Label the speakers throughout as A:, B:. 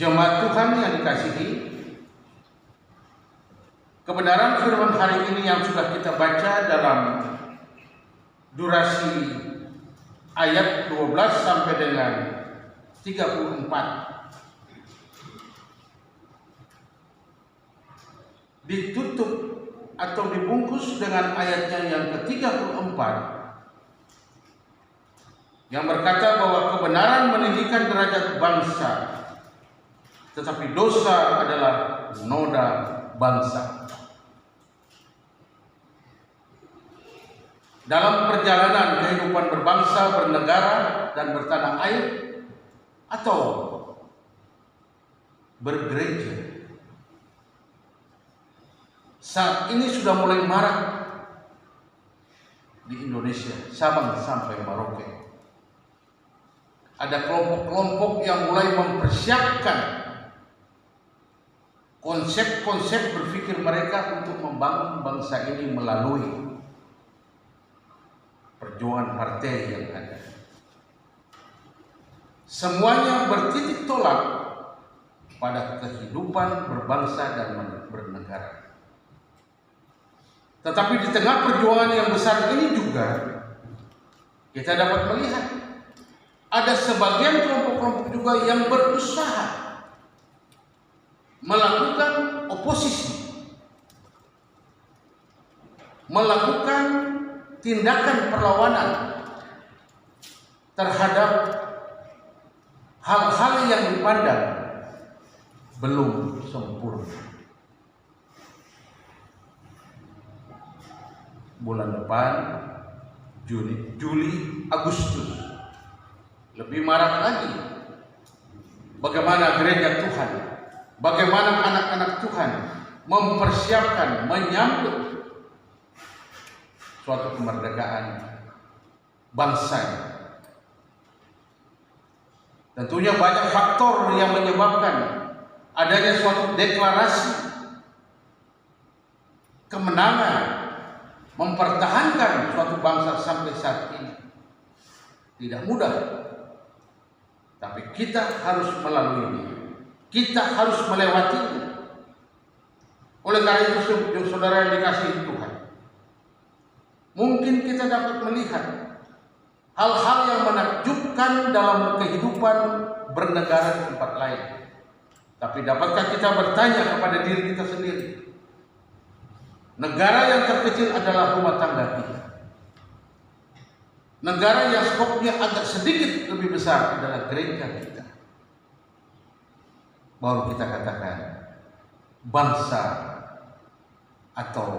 A: Jemaat Tuhan yang dikasihi, kebenaran firman hari ini yang sudah kita baca dalam durasi ayat 12 sampai dengan 34 ditutup atau dibungkus dengan ayatnya yang ke-34 yang berkata bahwa kebenaran meninggikan derajat bangsa, tetapi dosa adalah noda bangsa. Dalam perjalanan kehidupan berbangsa, bernegara, dan bertanah air, atau bergereja, saat ini sudah mulai marak di Indonesia, Sabang sampai Merauke. Ada kelompok-kelompok yang mulai mempersiapkan konsep-konsep berpikir mereka untuk membangun bangsa ini melalui perjuangan partai yang ada. Semuanya bertitik tolak pada kehidupan berbangsa dan bernegara. Tetapi di tengah perjuangan yang besar ini juga kita dapat melihat ada sebagian kelompok-kelompok juga yang berusaha melakukan oposisi, melakukan tindakan perlawanan terhadap hal-hal yang dipandang belum sempurna. Bulan depan, Juli, Agustus, lebih marak lagi bagaimana gereja Tuhan, bagaimana anak-anak Tuhan mempersiapkan, menyambut suatu kemerdekaan bangsa. Tentunya banyak faktor yang menyebabkan adanya suatu deklarasi kemenangan mempertahankan suatu bangsa sampai saat ini. Tidak mudah, tapi kita harus melalui ini. Kita harus melewatinya. Oleh karena itu, saudara yang dikasihi Tuhan, mungkin kita dapat melihat hal-hal yang menakjubkan dalam kehidupan bernegara di tempat lain. Tapi dapatkah kita bertanya kepada diri kita sendiri? Negara yang terkecil adalah rumah tangga kita. Negara yang skopnya agak sedikit lebih besar adalah gereja kita. Baru kita katakan bangsa atau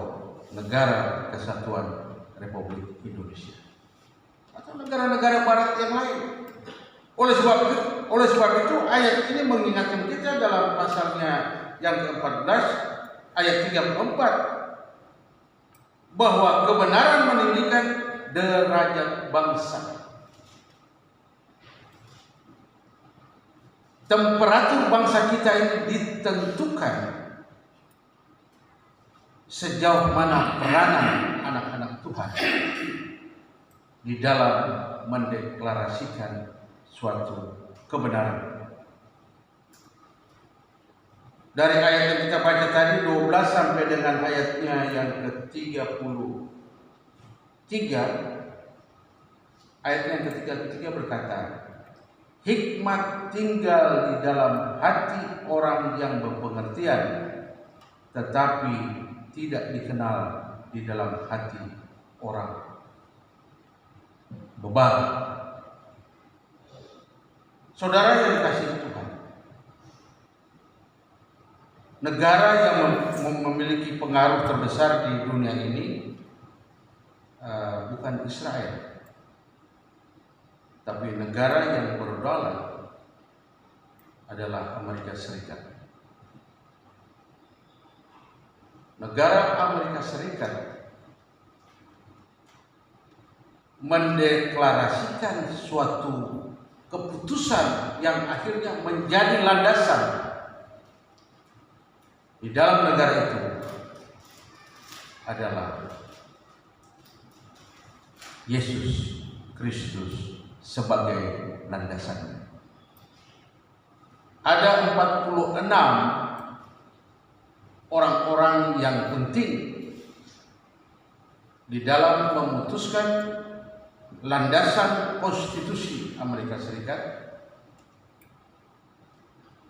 A: negara kesatuan Republik Indonesia atau negara-negara barat yang lain. Oleh sebab itu ayat ini mengingatkan kita dalam pasalnya yang ke-14 ayat 34 bahwa kebenaran meninggikan derajat bangsa. Temperatur bangsa kita ini ditentukan sejauh mana peranan anak-anak Tuhan di dalam mendeklarasikan suatu kebenaran. Dari ayat yang kita baca tadi 12 sampai dengan ayatnya yang ke-33, ayat yang ke-33 berkata, hikmat tinggal di dalam hati orang yang berpengertian, tetapi tidak dikenal di dalam hati orang bebal. Saudara yang dikasihi Tuhan, negara yang memiliki pengaruh terbesar di dunia ini bukan Israel, tapi negara yang berdolar adalah Amerika Serikat. Negara Amerika Serikat mendeklarasikan suatu keputusan yang akhirnya menjadi landasan di dalam negara itu adalah Yesus Kristus sebagai landasannya. ada 46 orang-orang yang penting di dalam memutuskan landasan konstitusi Amerika Serikat,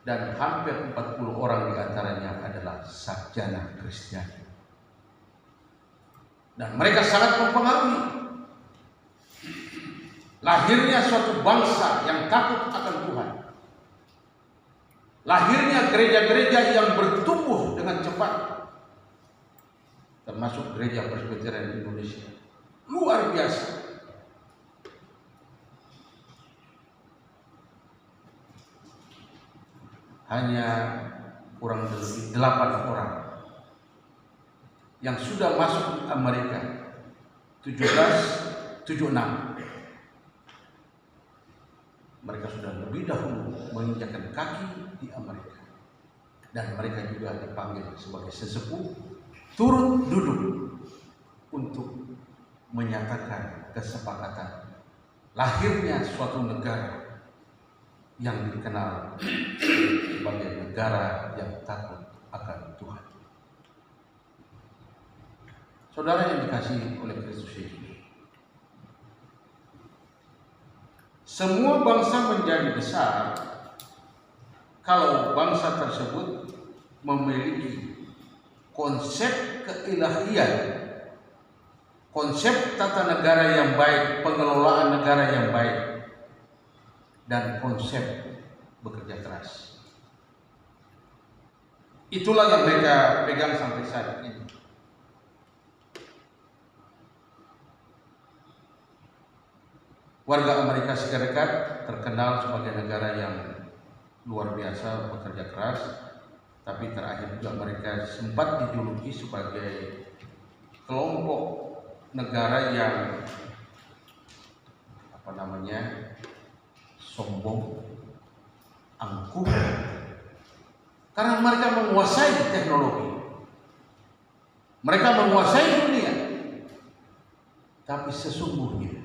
A: dan hampir 40 orang di antaranya adalah sarjana Kristiani. Dan mereka sangat mempengaruhi lahirnya suatu bangsa yang takut akan Tuhan. Lahirnya gereja-gereja yang bertumbuh dengan cepat, termasuk gereja Presbyterian Indonesia. Luar biasa. Hanya kurang lebih 8 orang yang sudah masuk ke Amerika 1776. Mereka sudah lebih dahulu menginjakkan kaki di Amerika, dan mereka juga dipanggil sebagai sesepuh turut duduk untuk menyatakan kesepakatan lahirnya suatu negara yang dikenal sebagai negara yang takut akan Tuhan. Saudara yang dikasihi oleh Kristus Yesus, semua bangsa menjadi besar kalau bangsa tersebut memiliki konsep keilahian, konsep tata negara yang baik, pengelolaan negara yang baik, dan konsep bekerja keras. Itulah yang mereka pegang sampai saat ini. Warga Amerika Serikat terkenal sebagai negara yang luar biasa bekerja keras, tapi terakhir juga mereka sempat dijuluki sebagai kelompok negara yang sombong, angkuh, karena mereka menguasai teknologi, mereka menguasai dunia, tapi sesungguhnya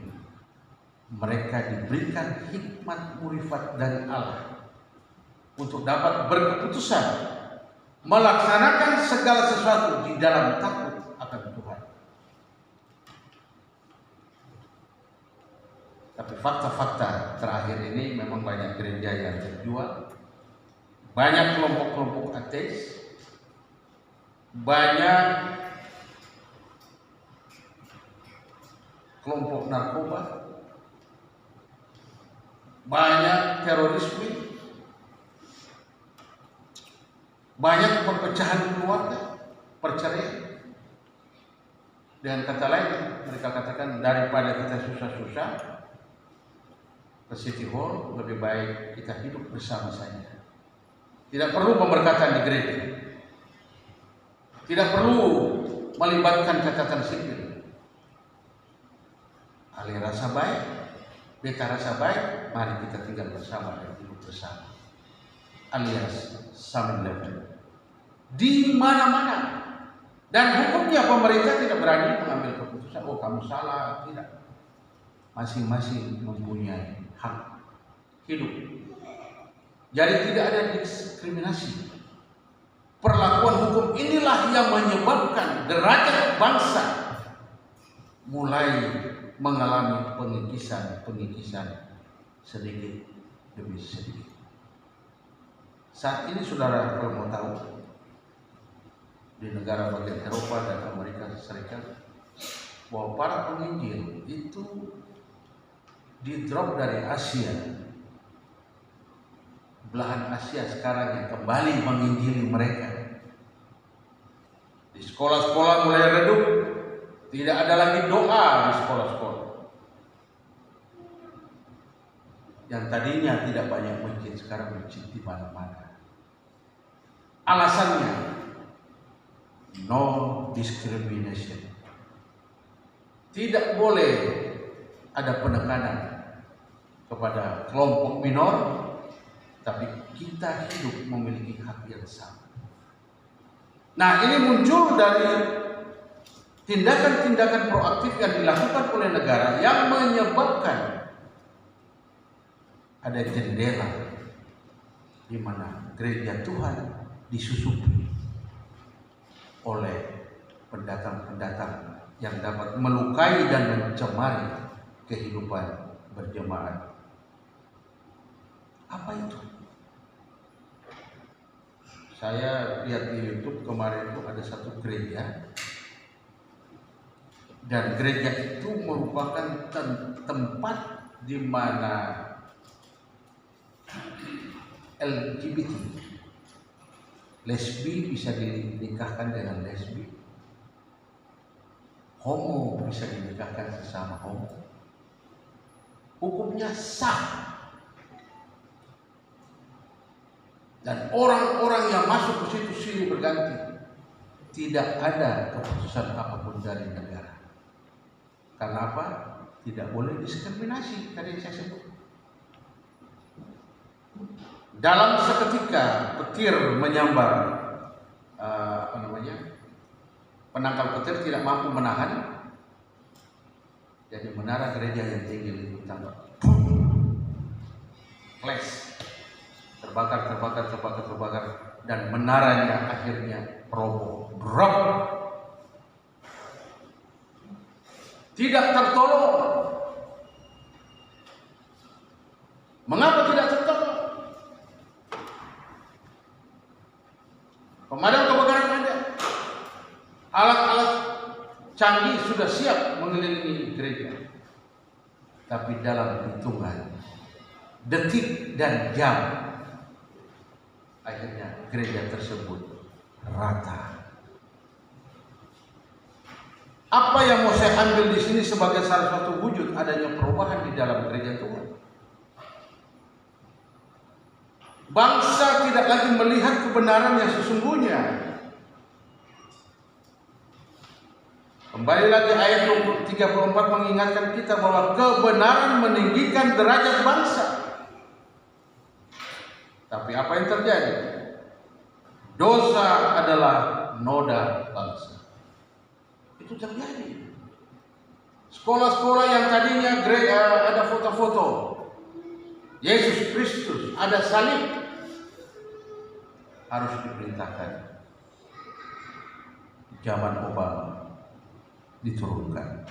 A: mereka diberikan hikmat murifat dari Allah untuk dapat berkeputusan melaksanakan segala sesuatu di dalam takut akan Tuhan. Tapi fakta-fakta terakhir ini memang banyak gereja yang terjual, banyak kelompok-kelompok ateis, banyak kelompok narkoba, banyak terorisme, banyak perpecahan keluarga, perceraian. Dengan kata lain, mereka katakan daripada kita susah-susah ke City Hall, lebih baik kita hidup bersama saja. Tidak perlu pemberkatan di gereja, tidak perlu melibatkan catatan sipil. Ali rasa baik, beta rasa baik, mari kita tinggal bersama dan hidup bersama, alias 7-Eleven di mana-mana. Dan hukumnya pemerintah tidak berani mengambil keputusan, oh kamu salah, tidak. Masing-masing mempunyai hak hidup. Jadi tidak ada diskriminasi. Perlakuan hukum inilah yang menyebabkan derajat bangsa mulai mengalami pengikisan sedikit demi sedikit. Saat ini saudara kalau mau tahu, di negara bagian Eropa dan Amerika Serikat, bahwa para penginjil itu di-drop dari Asia, belahan Asia sekarang yang kembali menginjili mereka. Di sekolah-sekolah mulai redup, tidak ada lagi doa di sekolah-sekolah. Yang tadinya tidak banyak masjid, sekarang masjid di mana-mana. Alasannya no discrimination. Tidak boleh ada penekanan kepada kelompok minor, tapi kita hidup memiliki hak yang sama. Nah, ini muncul dari tindakan-tindakan proaktif yang dilakukan oleh negara yang menyebabkan ada jendela di mana gereja Tuhan disusupi oleh pendatang-pendatang yang dapat melukai dan mencemari kehidupan berjemaat. Apa itu? Saya lihat di YouTube kemarin itu ada satu gereja, dan gereja itu merupakan tempat di mana LGBT, lesbi bisa dinikahkan dengan lesbi, homo bisa dinikahkan sesama homo, hukumnya sah. Dan orang-orang yang masuk ke situ silih berganti, tidak ada keputusan apapun dari negara. Karena apa? Tidak boleh diskriminasi, tadi yang saya sebut. Dalam seketika petir menyambar, penangkal petir tidak mampu menahan, jadi menara gereja yang tinggi itu tambah, flash, terbakar, dan menaranya akhirnya roboh, drop, tidak tertolong. Mengapa tidak tertolong? Pemadam kebakaran ada, alat-alat canggih sudah siap mengelilingi gereja, tapi dalam hitungan detik dan jam akhirnya gereja tersebut rata. Apa yang mau saya ambil di sini sebagai salah satu wujud adanya perubahan di dalam gereja Tuhan? Bangsa tidak lagi melihat kebenaran yang sesungguhnya. Kembali lagi ayat 34 mengingatkan kita bahwa kebenaran meninggikan derajat bangsa. Tapi apa yang terjadi? Dosa adalah noda bangsa. Itu terjadi. Sekolah-sekolah yang tadinya ada foto-foto Yesus Kristus, ada salib, harus diperintahkan zaman Obama diturunkan.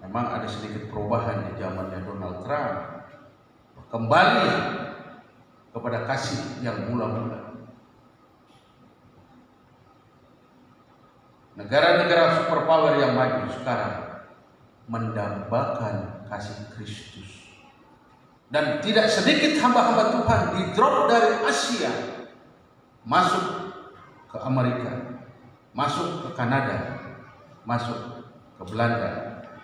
A: Memang ada sedikit perubahan di zamannya Donald Trump, kembali kepada kasih yang mula-mula. Negara-negara superpower yang maju sekarang mendambakan kasih Kristus, dan tidak sedikit hamba-hamba Tuhan di-drop dari Asia masuk ke Amerika, masuk ke Kanada, masuk ke Belanda,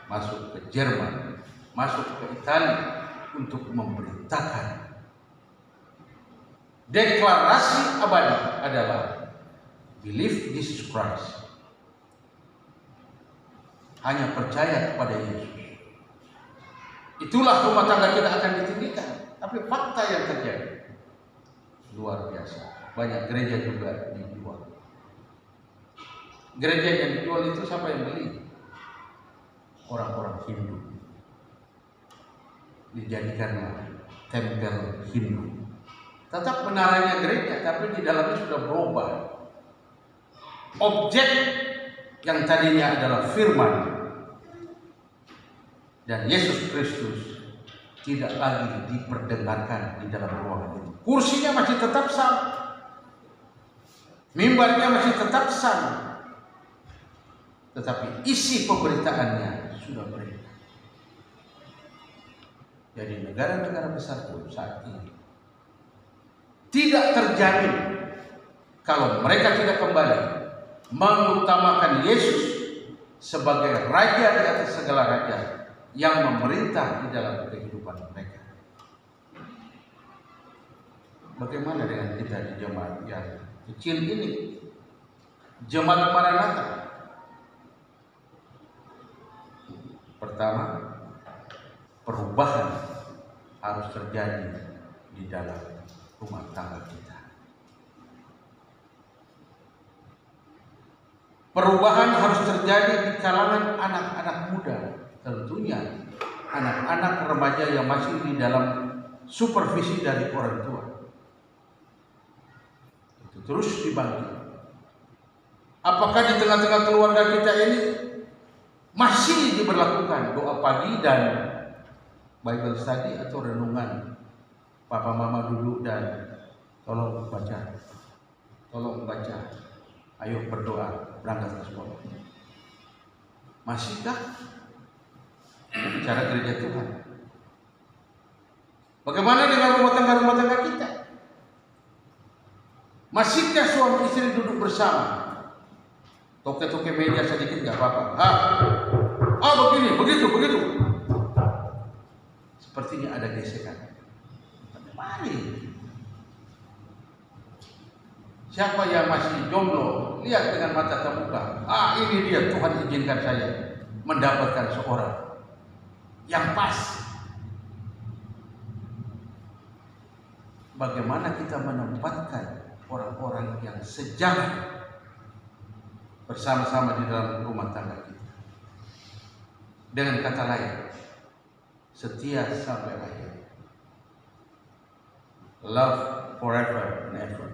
A: masuk ke Jerman, masuk ke Italia untuk memberitakan deklarasi abadi adalah believe Jesus Christ. Hanya percaya kepada Yesus. Itulah rumah tangga kita akan ditinggikan. Tapi fakta yang terjadi luar biasa. Banyak gereja juga dijual. Gereja yang dijual itu siapa yang beli? Orang-orang Hindu. Dijadikan tempel Hindu. Tetap menaranya gereja, tapi di dalamnya sudah berubah. Objek yang tadinya adalah firman dan Yesus Kristus tidak lagi diperdengarkan di dalam ruangan itu. Kursinya masih tetap sama, mimbarnya masih tetap sama, tetapi isi pemberitaannya sudah berbeda. Jadi negara-negara besar pun saat ini tidak terjamin kalau mereka tidak kembali mengutamakan Yesus sebagai raja di atas segala raja yang memerintah di dalam kehidupan mereka. Bagaimana dengan kita di jemaat yang kecil ini? Jemaat Maranatha. Pertama, perubahan harus terjadi di dalam rumah tangga kita. Perubahan harus terjadi di kalangan anak-anak muda, tentunya anak-anak remaja yang masih di dalam supervisi dari orang tua. Itu terus dibantu. Apakah di tengah-tengah keluarga kita ini masih diberlakukan doa pagi dan Bible study atau renungan? Papa mama duduk dan tolong baca, ayo berdoa, berangkat ke sekolah. Masihkah cara gereja Tuhan? Bagaimana dengan rumah tangga kita? Masihkah suami istri duduk bersama? Toke-toke meja sedikit nggak apa-apa. Begini, begitu. Sepertinya ada gesekan. Mari. Siapa yang masih jomblo, lihat dengan mata terbuka. Ini dia, Tuhan izinkan saya mendapatkan seorang yang pas. Bagaimana kita menempatkan orang-orang yang sejalan bersama-sama di dalam rumah tangga kita? Dengan kata lain, setia sampai akhir. Love forever and ever.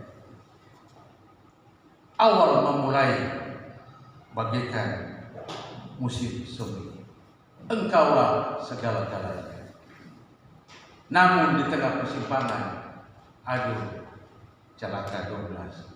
A: Awal memulai bagaikan musim semi. Engkaulah segala-galanya. Namun di tengah persimpangan, aduh, celaka 12.